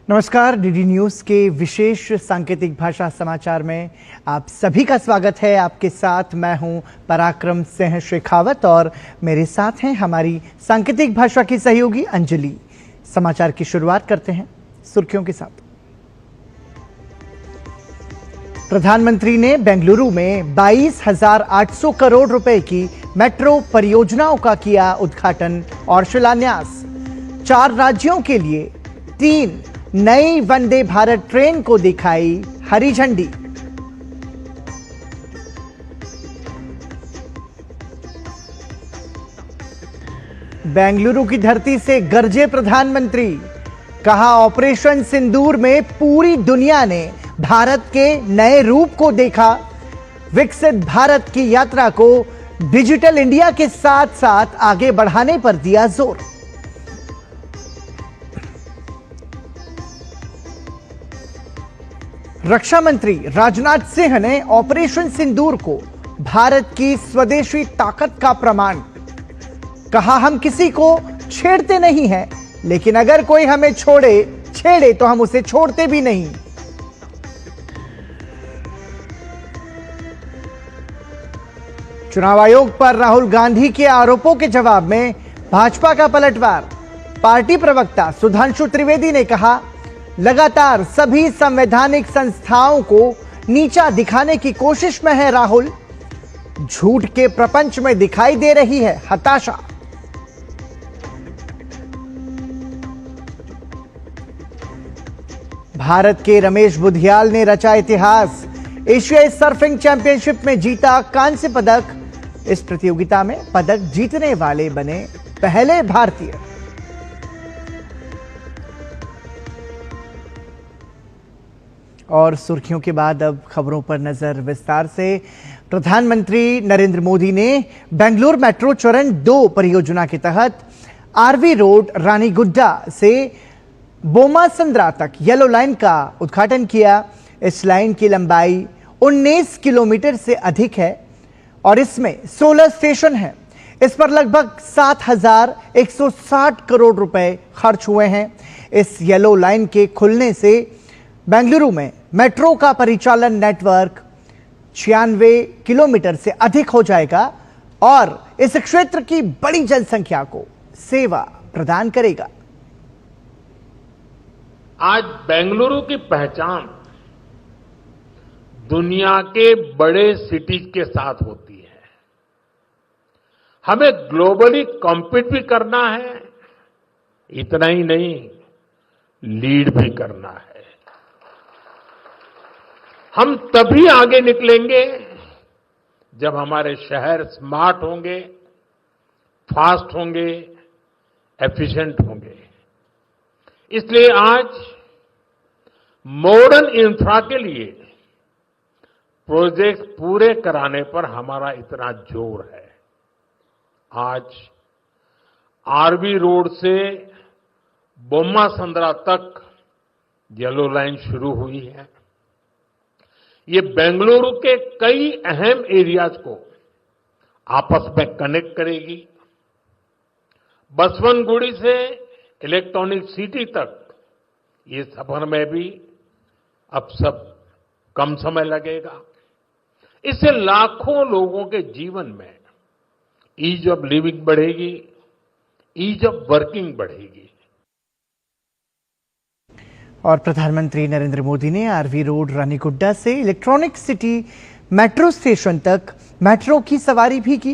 नमस्कार। DD news के विशेष सांकेतिक भाषा समाचार में आप सभी का स्वागत है। आपके साथ मैं हूं पराक्रम सिंह शेखावत और मेरे साथ हैं हमारी सांकेतिक भाषा की सहयोगी अंजलि। समाचार की शुरुआत करते हैं सुर्खियों के साथ। प्रधानमंत्री ने बेंगलुरु में 22,800 करोड़ रुपए की मेट्रो परियोजनाओं का किया उद्घाटन और शिलान्यास। 4 राज्यों के लिए 3 नई वंदे भारत ट्रेन को दिखाई हरी झंडी। बेंगलुरु की धरती से गरजे प्रधानमंत्री, कहा ऑपरेशन सिंदूर में पूरी दुनिया ने भारत के नए रूप को देखा। विकसित भारत की यात्रा को डिजिटल इंडिया के साथ साथ आगे बढ़ाने पर दिया जोर। रक्षा मंत्री राजनाथ सिंह ने ऑपरेशन सिंदूर को भारत की स्वदेशी ताकत का प्रमाण कहा। हम किसी को छेड़ते नहीं हैं, लेकिन अगर कोई हमें छेड़े तो हम उसे छोड़ते भी नहीं। चुनाव आयोग पर राहुल गांधी के आरोपों के जवाब में भाजपा का पलटवार। पार्टी प्रवक्ता सुधांशु त्रिवेदी ने कहा, लगातार सभी संवैधानिक संस्थाओं को नीचा दिखाने की कोशिश में है राहुल। झूठ के प्रपंच में दिखाई दे रही है हताशा। भारत के रमेश बुधियाल ने रचा इतिहास। एशियाई सर्फिंग चैंपियनशिप में जीता कांस्य पदक। इस प्रतियोगिता में पदक जीतने वाले बने पहले भारतीय। और सुर्खियों के बाद अब खबरों पर नजर विस्तार से। प्रधानमंत्री नरेंद्र मोदी ने बेंगलुरु मेट्रो चरण 2 परियोजना के तहत आरवी रोड रानीगुड्डा से बोमासंद्रा तक येलो लाइन का उद्घाटन किया। इस लाइन की लंबाई 19 किलोमीटर से अधिक है और इसमें 16 स्टेशन हैं। इस पर लगभग 7,160 करोड़ रुपए खर्च हुए हैं। इस येलो लाइन के खुलने से बेंगलुरु में मेट्रो का परिचालन नेटवर्क 96 किलोमीटर से अधिक हो जाएगा और इस क्षेत्र की बड़ी जनसंख्या को सेवा प्रदान करेगा। आज बेंगलुरु की पहचान दुनिया के बड़े सिटीज के साथ होती है। हमें ग्लोबली कॉम्पीट भी करना है, इतना ही नहीं लीड भी करना है। हम तभी आगे निकलेंगे जब हमारे शहर स्मार्ट होंगे, फास्ट होंगे, एफिशिएंट होंगे। इसलिए आज मॉडर्न इंफ्रा के लिए प्रोजेक्ट पूरे कराने पर हमारा इतना जोर है। आज आरवी रोड से बोम्मासंद्रा तक येलो लाइन शुरू हुई है। ये बेंगलुरु के कई अहम एरियाज को आपस में कनेक्ट करेगी। बसवनगुड़ी से इलेक्ट्रॉनिक सिटी तक ये सफर में भी अब सब कम समय लगेगा। इससे लाखों लोगों के जीवन में ईज ऑफ लिविंग बढ़ेगी, ईज ऑफ वर्किंग बढ़ेगी। और प्रधानमंत्री नरेंद्र मोदी ने आरवी रोड रानीगुड्डा से इलेक्ट्रॉनिक सिटी मेट्रो स्टेशन तक मेट्रो की सवारी भी की।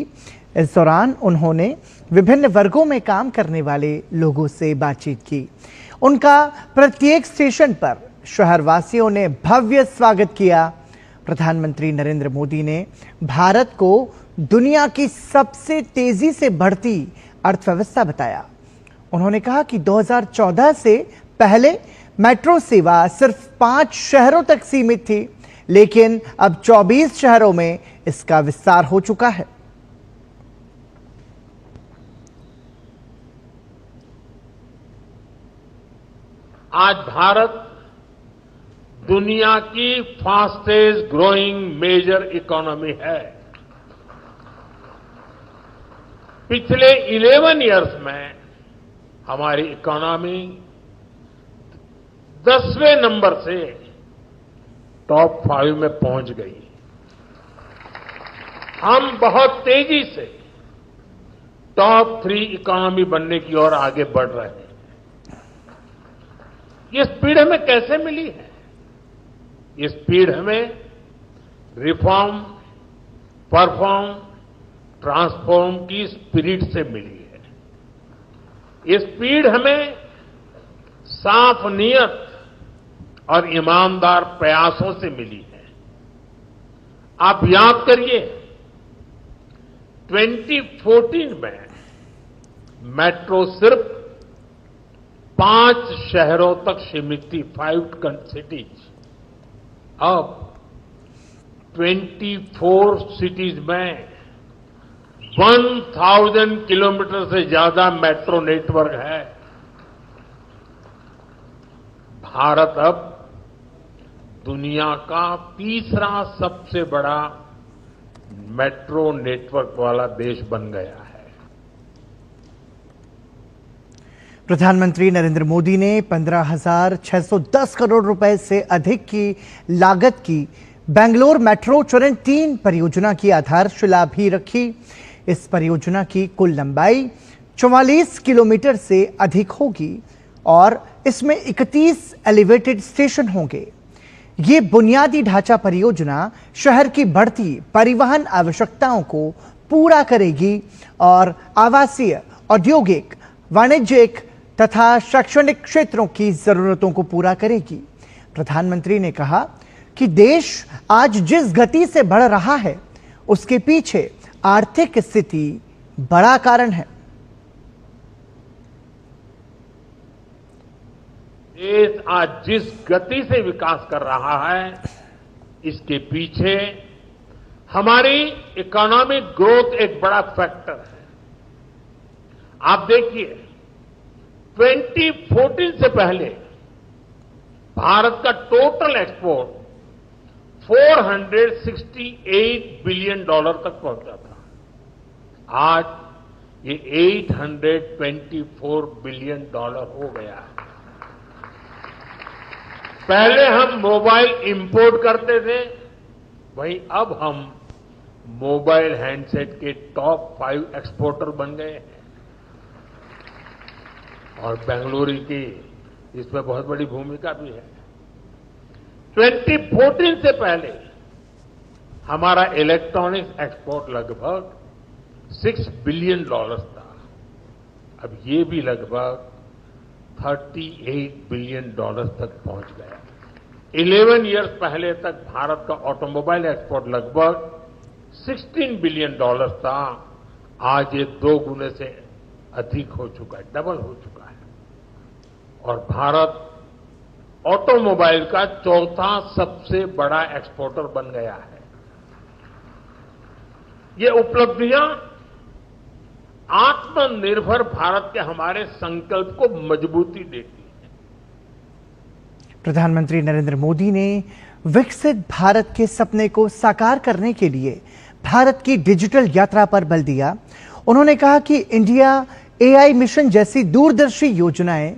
इस दौरान उन्होंने विभिन्न वर्गों में काम करने वाले लोगों से बातचीत की। उनका प्रत्येक स्टेशन पर शहरवासियों ने भव्य स्वागत किया। प्रधानमंत्री नरेंद्र मोदी ने भारत को दुनिया की सबसे तेजी से बढ़ती अर्थव्यवस्था बताया। उन्होंने कहा कि 2014 से पहले मेट्रो सेवा सिर्फ 5 शहरों तक सीमित थी, लेकिन अब 24 शहरों में इसका विस्तार हो चुका है। आज भारत दुनिया की फास्टेस्ट ग्रोइंग मेजर इकोनॉमी है। पिछले 11 इयर्स में हमारी इकोनॉमी 10वें नंबर से टॉप 5 में पहुंच गई। हम बहुत तेजी से टॉप 3 इकोनॉमी बनने की ओर आगे बढ़ रहे हैं। ये स्पीड हमें कैसे मिली है? ये स्पीड हमें रिफॉर्म, परफॉर्म, ट्रांसफॉर्म की स्पिरिट से मिली है। ये स्पीड हमें साफ नीयत और ईमानदार प्रयासों से मिली है। आप याद करिए, 2014 में मेट्रो सिर्फ 5 शहरों तक सीमित थी, 5 सिटीज। अब 24 सिटीज में 1000 किलोमीटर से ज्यादा मेट्रो नेटवर्क है। भारत अब दुनिया का तीसरा सबसे बड़ा मेट्रो नेटवर्क वाला देश बन गया है। प्रधानमंत्री नरेंद्र मोदी ने 15,610 करोड़ रुपए से अधिक की लागत की बेंगलोर मेट्रो चरण 3 परियोजना की आधारशिला भी रखी। इस परियोजना की कुल लंबाई 44 किलोमीटर से अधिक होगी और इसमें 31 एलिवेटेड स्टेशन होंगे। ये बुनियादी ढांचा परियोजना शहर की बढ़ती परिवहन आवश्यकताओं को पूरा करेगी और आवासीय, औद्योगिक, वाणिज्यिक तथा शैक्षणिक क्षेत्रों की जरूरतों को पूरा करेगी। प्रधानमंत्री ने कहा कि देश आज जिस गति से बढ़ रहा है, उसके पीछे आर्थिक स्थिति बड़ा कारण है। देश आज जिस गति से विकास कर रहा है, इसके पीछे हमारी इकोनॉमिक ग्रोथ एक बड़ा फैक्टर है। आप देखिए, 2014 से पहले भारत का टोटल एक्सपोर्ट $468 बिलियन तक पहुंचा था। आज ये $824 बिलियन हो गया है। पहले हम मोबाइल इंपोर्ट करते थे, वहीं अब हम मोबाइल हैंडसेट के टॉप 5 एक्सपोर्टर बन गए हैं। और बेंगलुरु की इसमें बहुत बड़ी भूमिका भी है। 2014 से पहले हमारा इलेक्ट्रॉनिक्स एक्सपोर्ट लगभग $6 बिलियन था। अब ये भी लगभग $38 बिलियन तक पहुंच गया। 11 इयर्स पहले तक भारत का ऑटोमोबाइल एक्सपोर्ट लगभग $16 बिलियन था। आज ये 2 गुने से अधिक हो चुका है, डबल हो चुका है। और भारत ऑटोमोबाइल का 4था सबसे बड़ा एक्सपोर्टर बन गया है। ये उपलब्धियां आत्मनिर्भर भारत के हमारे संकल्प को मजबूती देती है। प्रधानमंत्री नरेंद्र मोदी ने विकसित भारत के सपने को साकार करने के लिए भारत की डिजिटल यात्रा पर बल दिया। उन्होंने कहा कि इंडिया एआई मिशन जैसी दूरदर्शी योजनाएं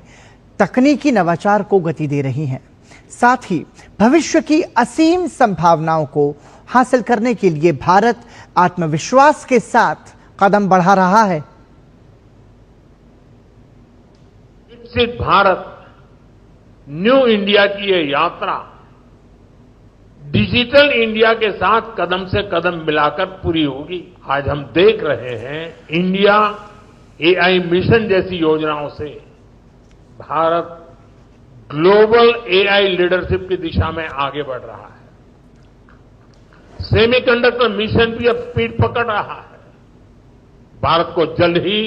तकनीकी नवाचार को गति दे रही हैं, साथ ही भविष्य की असीम संभावनाओं को हासिल करने के लिए भारत आत्मविश्वास के साथ कदम बढ़ा रहा है। विकसित भारत, न्यू इंडिया की ये यात्रा डिजिटल इंडिया के साथ कदम से कदम मिलाकर पूरी होगी। आज हम देख रहे हैं, इंडिया एआई मिशन जैसी योजनाओं से भारत ग्लोबल एआई लीडरशिप की दिशा में आगे बढ़ रहा है। सेमीकंडक्टर मिशन भी अब स्पीड पकड़ रहा है। भारत को जल्द ही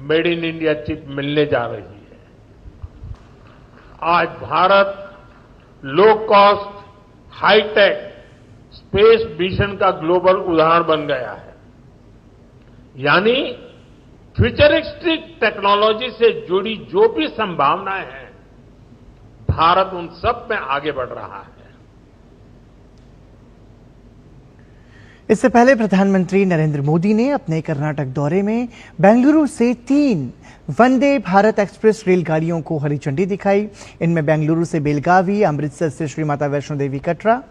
मेड इन इंडिया चिप मिलने जा रही है। आज Bharat low cost, hitech space mission का ग्लोबल उदाहरण बन गया है। यानी फ्यूचरिस्टिक टेक्नोलॉजी से जुड़ी जो भी संभावनाएं हैं, भारत उन सब में आगे बढ़ रहा है। इससे पहले प्रधानमंत्री नरेंद्र मोदी ने अपने कर्नाटक दौरे में बेंगलुरु से 3 वंदे भारत एक्सप्रेस रेलगाड़ियों को हरी झंडी दिखाई। इनमें बेंगलुरु से बेलगावी, अमृतसर से श्री माता वैष्णो देवी कटरा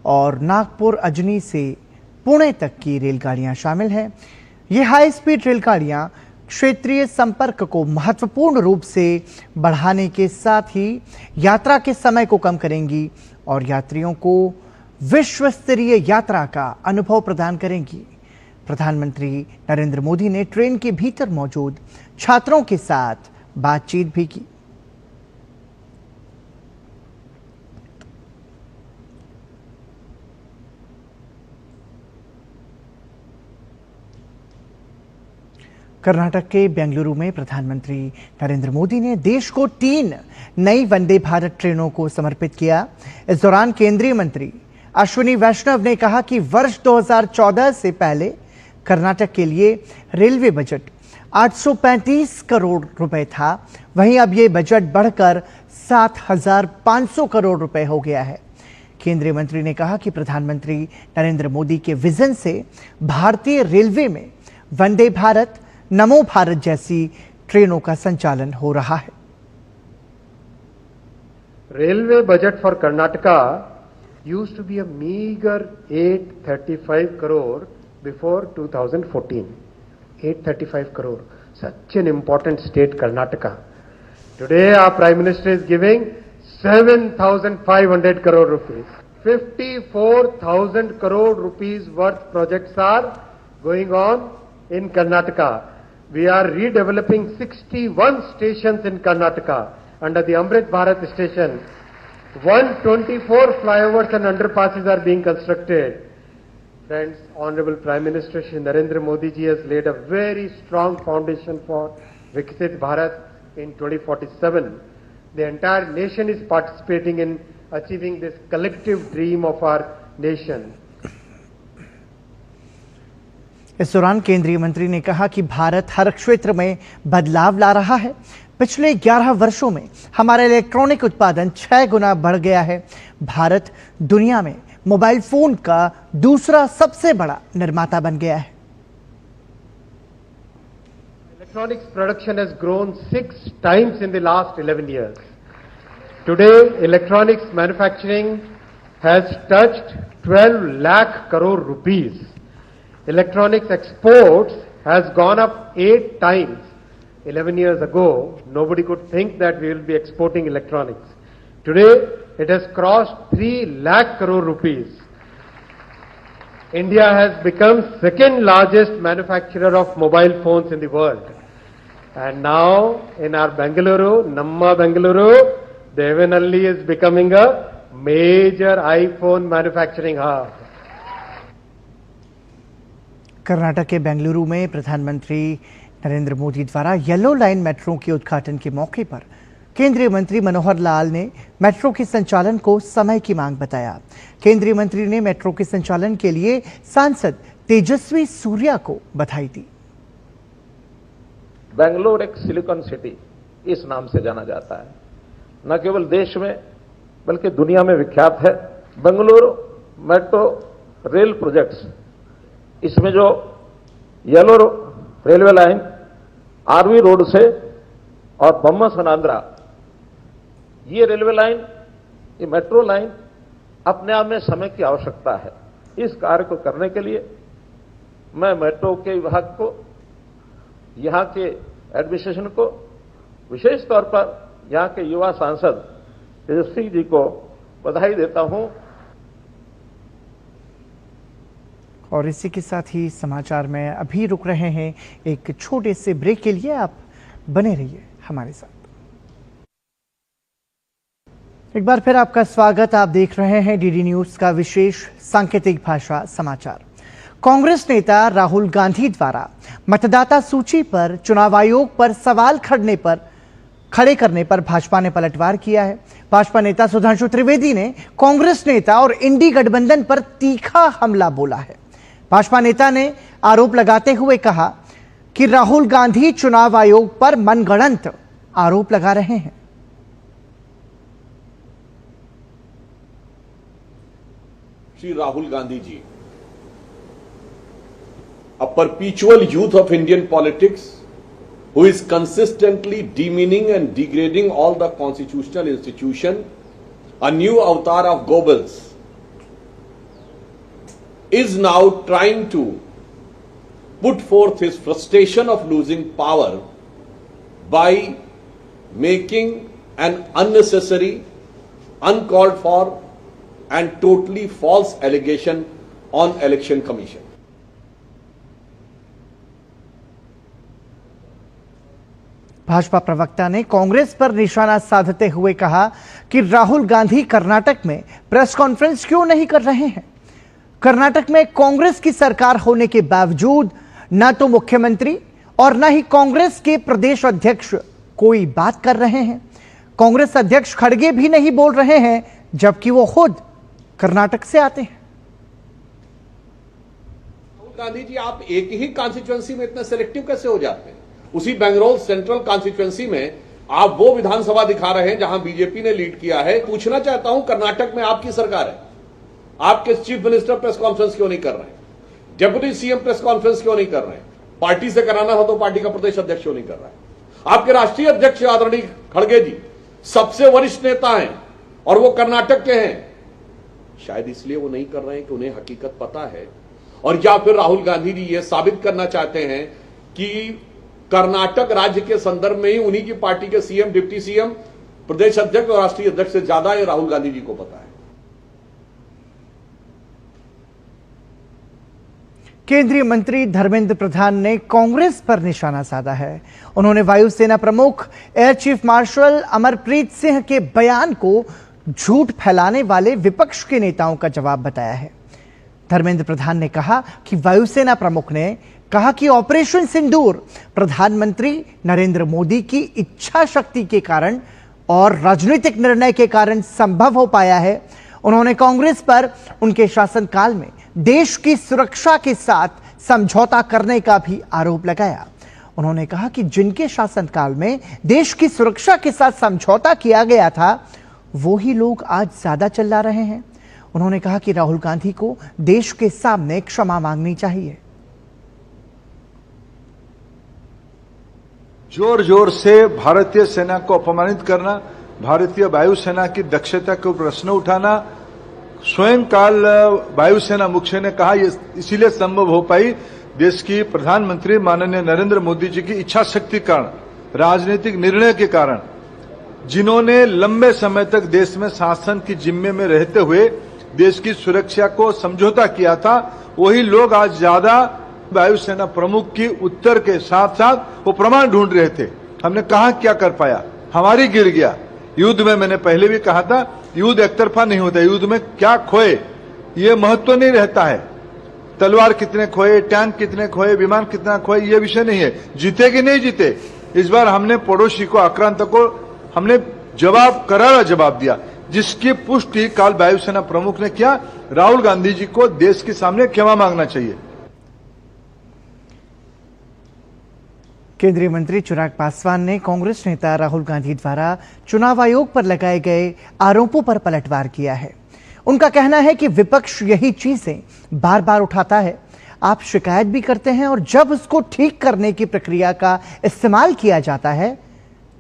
और नागपुर अजनी से पुणे तक की रेलगाड़ियां शामिल हैं। ये हाई स्पीड रेलगाड़ियां क्षेत्रीय संपर्क को महत्वपूर्ण रूप से बढ़ाने के साथ ही यात्रा के समय को कम करेंगी और यात्रियों को विश्व स्तरीय यात्रा का अनुभव प्रदान करेंगी। प्रधानमंत्री नरेंद्र मोदी ने ट्रेन के भीतर मौजूद छात्रों के साथ बातचीत भी की। कर्नाटक के बेंगलुरु में प्रधानमंत्री नरेंद्र मोदी ने देश को 3 नई वंदे भारत ट्रेनों को समर्पित किया। इस दौरान केंद्रीय मंत्री अश्विनी वैष्णव ने कहा कि वर्ष 2014 से पहले कर्नाटक के लिए रेलवे बजट 835 करोड़ रुपए था, वहीं अब ये बजट बढ़कर 7,500 करोड़ रुपए हो गया है। केंद्रीय मंत्री ने कहा कि प्रधानमंत्री नरेंद्र मोदी के विजन से भारतीय रेलवे में वंदे भारत, नमो भारत जैसी ट्रेनों का संचालन हो रहा है। Railway budget for Karnataka used to be a meager 835 crore before 2014. 835 crore. Such an important state, Karnataka. Today, our Prime Minister is giving 7,500 crore rupees. 54,000 crore rupees worth projects are going on in Karnataka. We are redeveloping 61 stations in Karnataka under the Amrit Bharat station. 124 flyovers and underpasses are being constructed. Friends, Honorable Prime Minister Shri Narendra Modi ji has laid a very strong foundation for Viksit Bharat in 2047. The entire nation is participating in achieving this collective dream of our nation. इस दौरान केंद्रीय मंत्री ने कहा कि भारत हर क्षेत्र में बदलाव ला रहा है। पिछले 11 वर्षों में हमारा इलेक्ट्रॉनिक उत्पादन 6 गुना बढ़ गया है। भारत दुनिया में मोबाइल फोन का दूसरा सबसे बड़ा निर्माता बन गया है। Electronics production has grown 6 times in the last 11 years. Today, electronics manufacturing has touched 12 lakh crore rupees. Electronics exports has gone up 8 times. 11 years ago, nobody could think that we will be exporting electronics. Today, it has crossed 3 lakh crore rupees. India has become second largest manufacturer of mobile phones in the world. And now, in our Bengaluru, Namma Bengaluru, Devanalli is becoming a major iPhone manufacturing hub. Karnataka के बेंगलुरु में प्रधानमंत्री नरेंद्र मोदी द्वारा yellow line metro के उद्घाटन के मौके पर केंद्रीय मंत्री मनोहर लाल ने मेट्रो के संचालन को समय की मांग बताया। केंद्रीय मंत्री ने मेट्रो के संचालन के लिए सांसद तेजस्वी सूर्या को बधाई दी। बेंगलोर एक सिलिकॉन सिटी इस नाम से जाना जाता है, न केवल देश में बल्कि दुनिया में विख्यात है। बेंगलुरु मेट्रो रेल प्रोजेक्ट्स, इसमें जो yellow railway line RV road से और बम्मा-सनांद्रा, ये रेलवे लाइन, ये मेट्रो लाइन अपने आप में समय की आवश्यकता है। इस कार्य को करने के लिए मैं मेट्रो के विभाग को, यहां के एडमिनिस्ट्रेशन को, विशेष तौर पर यहां के युवा सांसद तेजस्वी जी को बधाई देता हूं। और इसी के साथ ही समाचार में अभी रुक रहे हैं एक छोटे से ब्रेक के लिए। आप बने रहिए हमारे साथ। एक बार फिर आपका स्वागत। आप देख रहे हैं डीडी न्यूज का विशेष सांकेतिक भाषा समाचार। कांग्रेस नेता राहुल गांधी द्वारा मतदाता सूची पर चुनाव आयोग पर सवाल खड़े करने पर भाजपा ने पलटवार किया है। भाजपा नेता सुधांशु त्रिवेदी ने कांग्रेस नेता और इंडी गठबंधन पर तीखा हमला बोला है। भाजपा नेता ने आरोप लगाते हुए कहा कि राहुल गांधी चुनाव आयोग पर मनगढ़ंत आरोप लगा रहे हैं। Shri Rahul Gandhi ji a perpetual youth of Indian politics who is consistently demeaning and degrading all the constitutional institution, a new avatar of Goebbels, is now trying to put forth his frustration of losing power by making an unnecessary, uncalled for and totally false allegation on Election Commission. Bhajpa प्रवक्ता ने कांग्रेस पर निशाना साधते हुए कहा कि राहुल गांधी कर्नाटक में press conference क्यों नहीं कर रहे हैं। कर्नाटक में कांग्रेस की सरकार होने के बावजूद न तो मुख्यमंत्री और न ही कांग्रेस के प्रदेश अध्यक्ष कोई बात कर रहे हैं। कांग्रेस अध्यक्ष खड़गे भी नहीं बोल रहे हैं, जबकि वो खुद कर्नाटक से आते हैं। राहुल गांधी जी, आप एक ही कॉन्स्टिट्यूएंसी में इतना सिलेक्टिव कैसे हो जाते हैं? उसी बेंगलोर सेंट्रल कॉन्स्टिट्यूएंसी में आप वो विधानसभा दिखा रहे हैं जहां बीजेपी ने लीड किया है। पूछना चाहता हूं, कर्नाटक में आपकी सरकार है, आपके चीफ मिनिस्टर प्रेस कॉन्फ्रेंस क्यों नहीं कर रहे हैं? डेप्यूटी सीएम प्रेस कॉन्फ्रेंस क्यों नहीं कर रहे हैं? पार्टी से कराना हो तो पार्टी का प्रदेश अध्यक्ष क्यों नहीं कर रहा है? आपके राष्ट्रीय अध्यक्ष आदरणीय खड़गे जी सबसे वरिष्ठ नेता हैं और वो कर्नाटक के हैं। शायद इसलिए वो नहीं कर रहे हैं कि उन्हें हकीकत पता है, और या फिर राहुल गांधी जी ये साबित करना चाहते हैं कि कर्नाटक राज्य के संदर्भ में ही उन्हीं की पार्टी के सीएम, डिप्टी सीएम, प्रदेश अध्यक्ष और राष्ट्रीय अध्यक्ष से ज्यादा ये राहुल गांधी जी को पता है। केंद्रीय मंत्री धर्मेंद्र प्रधान ने कांग्रेस पर निशाना साधा है। उन्होंने वायुसेना प्रमुख air chief marshal Amarpreet Singh के बयान को झूठ फैलाने वाले विपक्ष के नेताओं का जवाब बताया है। धर्मेंद्र प्रधान ने कहा कि वायुसेना प्रमुख ने कहा कि ऑपरेशन सिंदूर प्रधानमंत्री नरेंद्र मोदी की इच्छा शक्ति के कारण और राजनीतिक निर्णय के कारण संभव हो पाया है। उन्होंने कांग्रेस पर उनके शासनकाल में देश की सुरक्षा के साथ समझौता करने का भी आरोप लगाया। उन्होंने कहा कि जिनके शासनकाल में देश की सुरक्षा के साथ समझौता किया गया था, वो ही लोग आज ज्यादा चिल्ला रहे हैं। उन्होंने कहा कि राहुल गांधी को देश के सामने क्षमा मांगनी चाहिए। जोर जोर से भारतीय सेना को अपमानित करना, भारतीय वायुसेना की दक्षता को प्रश्न उठाना, स्वयं काल वायुसेना मुख्य ने कहा ये इसीलिए संभव हो पाई देश की प्रधानमंत्री माननीय नरेंद्र मोदी जी की इच्छा शक्ति के कारण, राजनीतिक निर्णय के कारण, जिन्होंने लंबे समय तक देश में शासन की जिम्मे में रहते हुए देश की सुरक्षा को समझौता किया था, वही लोग आज ज्यादा वायुसेना प्रमुख की उत्तर के साथ साथ वो प्रमाण ढूंढ रहे थे। हमने कहा क्या कर पाया, हमारी गिर गया। युद्ध में मैंने पहले भी कहा था, युद्ध एक तरफा नहीं होता, युद्ध में क्या खोए ये महत्व नहीं रहता है। तलवार कितने खोए, टैंक कितने खोए, विमान कितना खोए, ये विषय नहीं है, जीते कि नहीं जीते। इस बार हमने पड़ोसी को, आक्रांत को हमने करारा जवाब दिया, जिसकी पुष्टि काल वायुसेना प्रमुख ने किया। राहुल गांधी जी को देश के सामने क्षमा मांगना चाहिए। केंद्रीय मंत्री चिराग पासवान ने कांग्रेस नेता राहुल गांधी द्वारा चुनाव आयोग पर लगाए गए आरोपों पर पलटवार किया है। उनका कहना है कि विपक्ष यही चीजें बार बार उठाता है। आप शिकायत भी करते हैं और जब उसको ठीक करने की प्रक्रिया का इस्तेमाल किया जाता है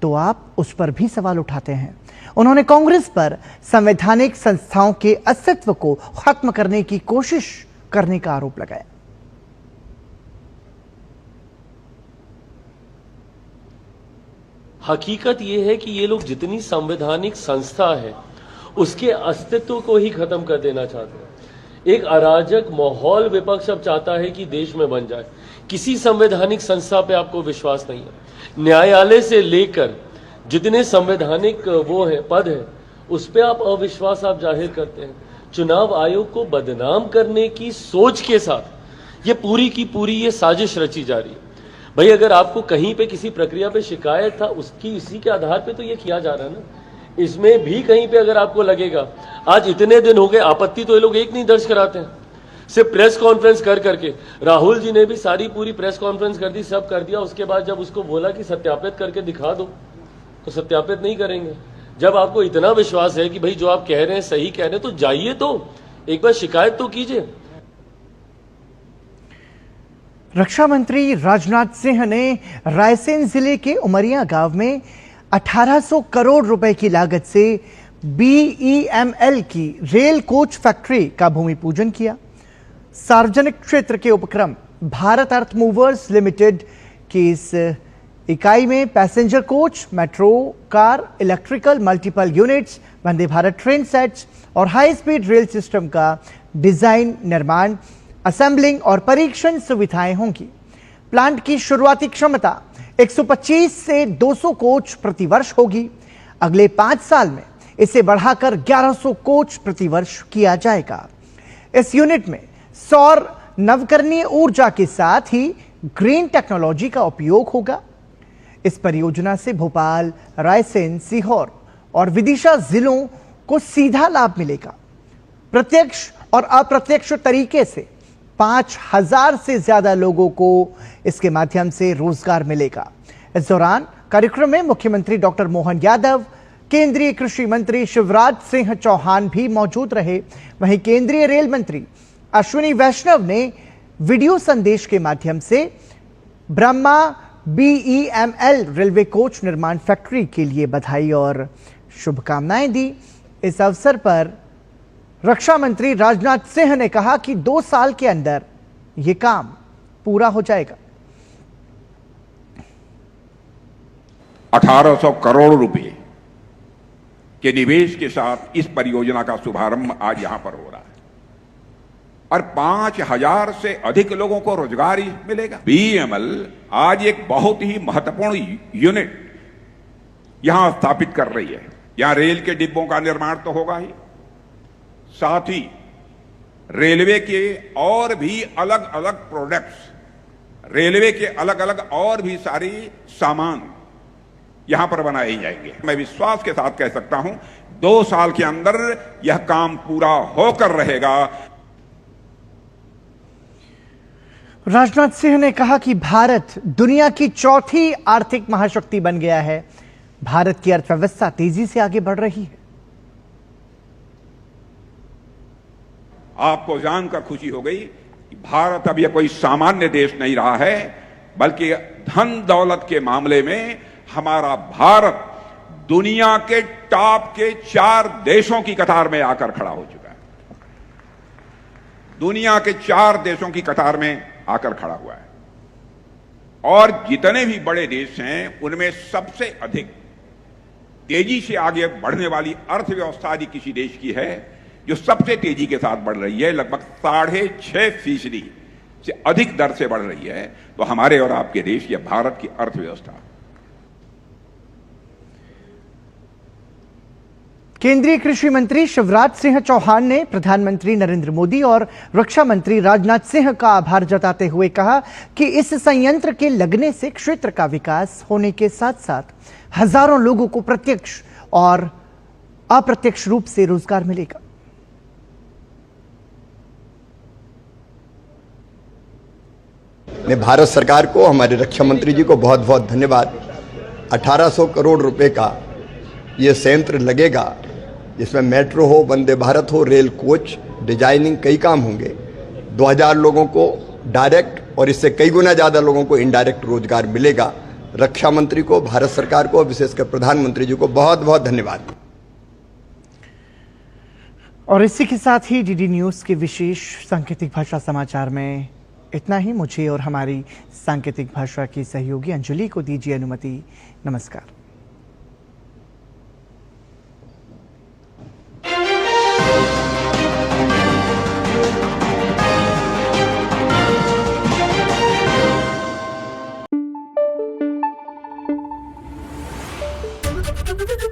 तो आप उस पर भी सवाल उठाते हैं। उन्होंने कांग्रेस पर संवैधानिक संस्थाओं के अस्तित्व को खत्म करने की कोशिश करने का आरोप लगाया। हकीकत यह है कि ये लोग जितनी संवैधानिक संस्था है उसके अस्तित्व को ही खत्म कर देना चाहते हैं। एक अराजक माहौल विपक्ष अब चाहता है कि देश में बन जाए। किसी संवैधानिक संस्था पे आपको विश्वास नहीं है। न्यायालय से लेकर जितने संवैधानिक वो है पद है उस पे आप अविश्वास आप जाहिर करते हैं। चुनाव आयोग को बदनाम करने की सोच के साथ ये पूरी की पूरी ये साजिश रची जा रही है। भाई अगर आपको कहीं पे किसी प्रक्रिया पे शिकायत था उसकी इसी के आधार पे तो ये किया जा रहा है ना। इसमें भी कहीं पे अगर आपको लगेगा आज इतने दिन हो गए आपत्ति तो ये लोग एक नहीं दर्ज कराते हैं, सिर्फ प्रेस कॉन्फ्रेंस कर करके। राहुल जी ने भी सारी पूरी प्रेस कॉन्फ्रेंस कर दी, सब कर दिया। उसके बाद जब उसको बोला कि सत्यापित करके दिखा दो तो सत्यापित नहीं करेंगे। जब आपको इतना विश्वास है कि भाई जो आप कह रहे हैं सही कह रहे हैं तो जाइए तो एक बार शिकायत तो कीजिए। रक्षा मंत्री राजनाथ सिंह ने रायसेन जिले के उमरिया गांव में 1800 करोड़ रुपए की लागत से BEML की रेल कोच फैक्ट्री का भूमि पूजन किया। सार्वजनिक क्षेत्र के उपक्रम भारत अर्थ मूवर्स लिमिटेड की इस इकाई में passenger coach, metro car, electrical multiple units, Vande Bharat train sets और हाई स्पीड रेल सिस्टम का डिजाइन, निर्माण, असेंबलिंग और परीक्षण सुविधाएं होंगी। प्लांट की शुरुआती क्षमता 125 से 200 कोच प्रति वर्ष होगी। अगले 5 साल में इसे बढ़ाकर 1100 कोच प्रति वर्ष किया जाएगा। इस यूनिट में सौर नवकरणीय ऊर्जा के साथ ही ग्रीन टेक्नोलॉजी का उपयोग होगा। इस परियोजना से भोपाल, रायसेन, सीहोर और विदिशा जिलों को सीधा लाभ मिलेगा। प्रत्यक्ष और अप्रत्यक्ष तरीके से 5000 से ज्यादा लोगों को इसके माध्यम से रोजगार मिलेगा। इस दौरान कार्यक्रम में मुख्यमंत्री डॉक्टर मोहन यादव, केंद्रीय कृषि मंत्री शिवराज सिंह चौहान भी मौजूद रहे। वहीं केंद्रीय रेल मंत्री अश्विनी वैष्णव ने वीडियो संदेश के माध्यम से ब्रह्मा BEML रेलवे कोच निर्माण फैक्ट्री के लिए बधाई और शुभकामनाएं दी। इस अवसर पर रक्षा मंत्री राजनाथ सिंह ने कहा कि 2 साल के अंदर यह काम पूरा हो जाएगा। 1800 करोड़ रुपए के निवेश के साथ इस परियोजना का शुभारंभ आज यहां पर हो रहा है और 5000 से अधिक लोगों को रोजगार मिलेगा। BEML आज एक बहुत ही महत्वपूर्ण यूनिट यहां स्थापित कर रही है। यहां रेल के डिब्बों का निर्माण तो होगा ही, साथ ही रेलवे के और भी अलग अलग प्रोडक्ट्स, रेलवे के अलग अलग और भी सारी सामान यहां पर बनाए जाएंगे। मैं विश्वास के साथ कह सकता हूं 2 साल के अंदर यह काम पूरा होकर रहेगा। राजनाथ सिंह ने कहा कि भारत दुनिया की चौथी आर्थिक महाशक्ति बन गया है। भारत की अर्थव्यवस्था तेजी से आगे बढ़ रही है। आपको जानकर खुशी हो गई कि भारत अब यह कोई सामान्य देश नहीं रहा है, बल्कि धन दौलत के मामले में हमारा भारत दुनिया के टॉप के 4 देशों की कतार में आकर खड़ा हो चुका है। दुनिया के 4 देशों की कतार में आकर खड़ा हुआ है और जितने भी बड़े देश हैं उनमें सबसे अधिक तेजी से आगे बढ़ने वाली अर्थव्यवस्था यदि किसी देश की है जो सबसे तेजी के साथ बढ़ रही है, लगभग 6.5% से अधिक दर से बढ़ रही है, तो हमारे और आपके देश या भारत की अर्थव्यवस्था। केंद्रीय कृषि मंत्री शिवराज सिंह चौहान ने प्रधानमंत्री नरेंद्र मोदी और रक्षा मंत्री राजनाथ सिंह का आभार जताते हुए कहा कि इस संयंत्र के लगने से क्षेत्र का विकास होने के साथ साथ हजारों लोगों को प्रत्यक्ष और अप्रत्यक्ष रूप से रोजगार मिलेगा। मैं भारत सरकार को, हमारे रक्षा मंत्री जी को बहुत बहुत धन्यवाद। 1800 करोड़ रुपए का ये संयंत्र लगेगा, जिसमें मेट्रो हो, वंदे भारत हो, रेल कोच, डिजाइनिंग, कई काम होंगे। 2000 लोगों को डायरेक्ट और इससे कई गुना ज़्यादा लोगों को इनडायरेक्ट रोजगार मिलेगा। रक्षा मंत्री को, भारत सरकार को, विशेषकर प्रधानमंत्री जी को बहुत बहुत धन्यवाद। और इसी के साथ ही DD न्यूज़ के विशेष सांकेतिक भाषा समाचार में इतना ही। मुझे और हमारी सांकेतिक भाषा की सहयोगी अंजलि को दीजिए अनुमति। नमस्कार। Thank you.